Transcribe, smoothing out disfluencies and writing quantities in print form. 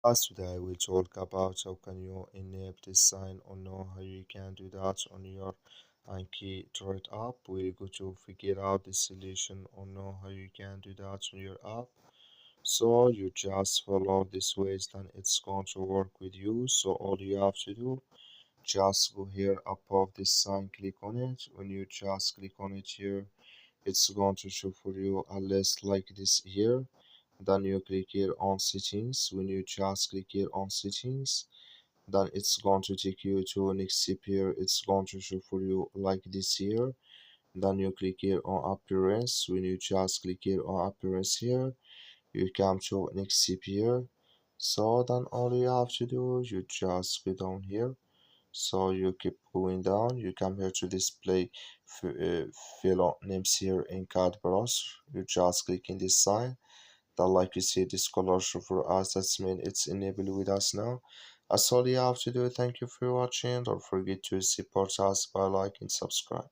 Today I will talk about how can you enable this sign or know how you can do that on your AnkiDroid app. We're going to figure out the solution or know how you can do that on your app. So you just follow this ways, then it's going to work with you. So all you have to do, just go here above this sign, click on it. When you just click on it here, it's going to show for you a list like this here. Then you click here on settings. When you just click here on settings, then it's going to take you to next step here. It's going to show for you like this here. Then you click here on appearance. When you just click here on appearance here, you come to next step here. So then all you have to do, you just go down here. So you keep going down, you come here to display Filenames here in card browser. You just click in this sign. Then like you see this color show for us, that's mean it's enabled with us now. That's all you have to do. Thank you for watching. Don't forget to support us by liking and subscribe.